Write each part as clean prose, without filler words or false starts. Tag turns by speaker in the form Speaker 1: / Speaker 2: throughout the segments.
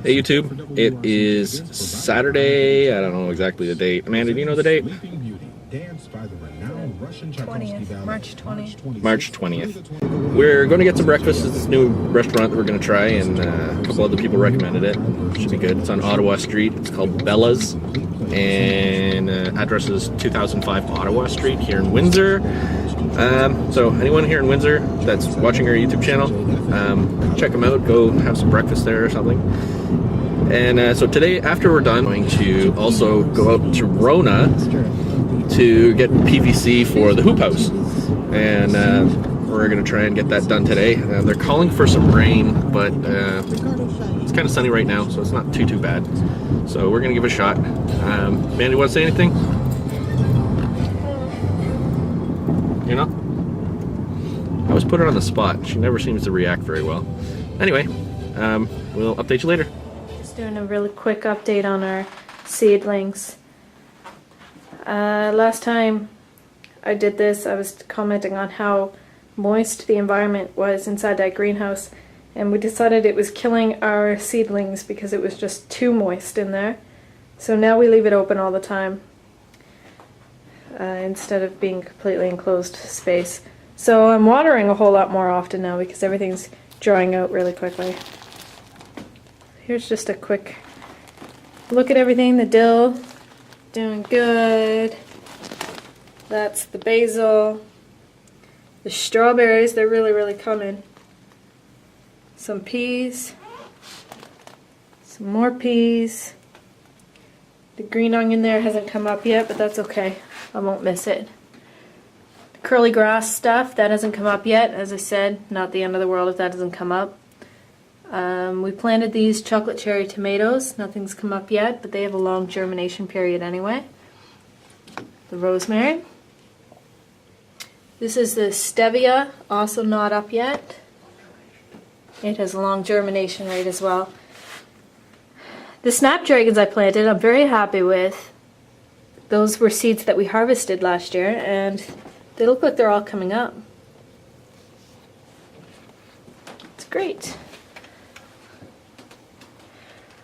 Speaker 1: Hey YouTube, it is Saturday, I don't know exactly the date. Amanda, do you know the date?
Speaker 2: 20th, March 20th.
Speaker 1: March 20th. We're going to get some breakfast at this new restaurant that we're going to try, and a couple other people recommended it. Should be good. It's on Ottawa Street. It's called Bella's, and address is 2005 Ottawa Street here in Windsor. So anyone here in Windsor that's watching our YouTube channel, check them out. Go have some breakfast there or something. And so today, after we're done, I'm going to also go out to Rona to get PVC for the hoop house, and we're going to try and get that done today. They're calling for some rain, but it's kind of sunny right now, so it's not too bad. So we're going to give it a shot. Mandy, want to say anything? You know? I always put her on the spot. She never seems to react very well. Anyway, we'll update you later.
Speaker 2: Just doing a really quick update on our seedlings. Last time I did this, I was commenting on how moist the environment was inside that greenhouse, and we decided it was killing our seedlings because it was just too moist in there. So now we leave it open all the time instead of being completely enclosed space. So I'm watering a whole lot more often now because everything's drying out really quickly. Here's just a quick look at everything. The dill, doing good. That's the basil. The strawberries, they're really coming. Some peas. Some more peas. The green onion there hasn't come up yet, but that's okay. I won't miss it. The curly grass stuff, that hasn't come up yet. As I said, not the end of the world if that doesn't come up. We planted these chocolate cherry tomatoes. Nothing's come up yet, but they have a long germination period anyway. The rosemary. This is the stevia, also not up yet. It has a long germination rate as well. The snapdragons I planted, I'm very happy with. Those were seeds that we harvested last year, and they look like they're all coming up. It's great.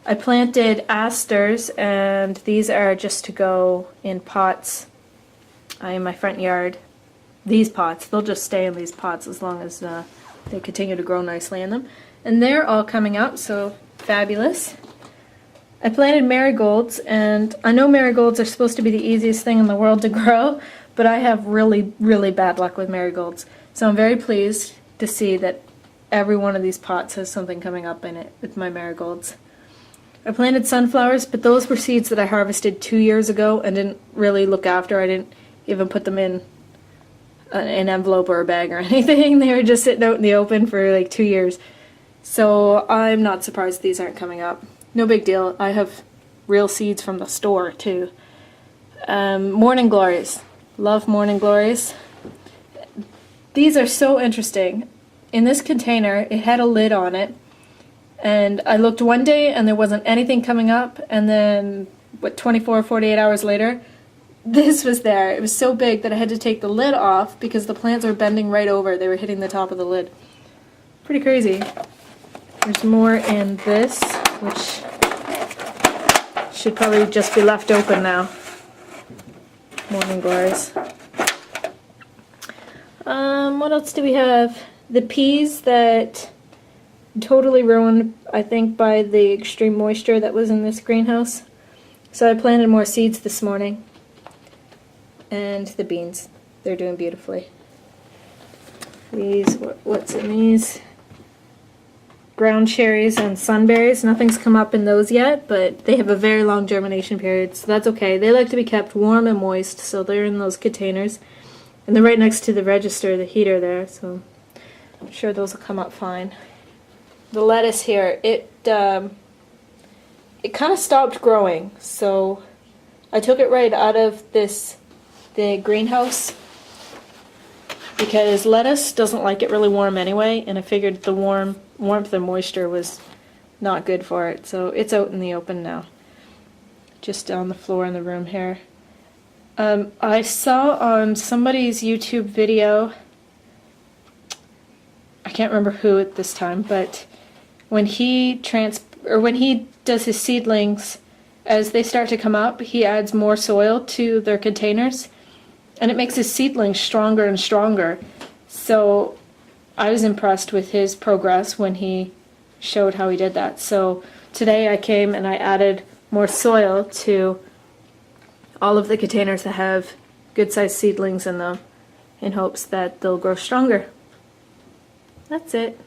Speaker 2: I planted asters, and these are just to go in pots in my front yard. These pots, they'll just stay in these pots as long as they continue to grow nicely in them. And they're all coming up, so fabulous. I planted marigolds, and I know marigolds are supposed to be the easiest thing in the world to grow, but I have really bad luck with marigolds. So I'm very pleased to see that every one of these pots has something coming up in it with my marigolds. I planted sunflowers, but those were seeds that I harvested 2 years ago and didn't really look after. I didn't even put them in an envelope or a bag or anything. They were just sitting out in the open for like 2 years. So I'm not surprised these aren't coming up. No big deal. I have real seeds from the store too. Morning glories. Love morning glories. These are so interesting. In this container, it had a lid on it, and I looked one day and there wasn't anything coming up, and then 24 48 hours later this was there. It was so big that I had to take the lid off because the plants were bending right over. They were hitting the top of the lid. Pretty crazy. There's more in this, which should probably just be left open now. Morning glories. What else do we have? The peas that totally ruined, I think, by the extreme moisture that was in this greenhouse. So I planted more seeds this morning. And the beans, they're doing beautifully. These, what's in these? Ground cherries and sunberries. Nothing's come up in those yet, but they have a very long germination period, so that's okay. They like to be kept warm and moist, so they're in those containers. And they're right next to the register, the heater there, so I'm sure those will come up fine. The lettuce here, it kind of stopped growing, so I took it right out of the greenhouse because lettuce doesn't like it really warm anyway, and I figured the warmth and moisture was not good for it, so it's out in the open now, just on the floor in the room here. I saw on somebody's YouTube video, I can't remember who at this time, but when he or when he does his seedlings, as they start to come up, he adds more soil to their containers, and it makes his seedlings stronger and stronger. So I was impressed with his progress when he showed how he did that. So today I came and I added more soil to all of the containers that have good sized seedlings in them in hopes that they'll grow stronger. That's it.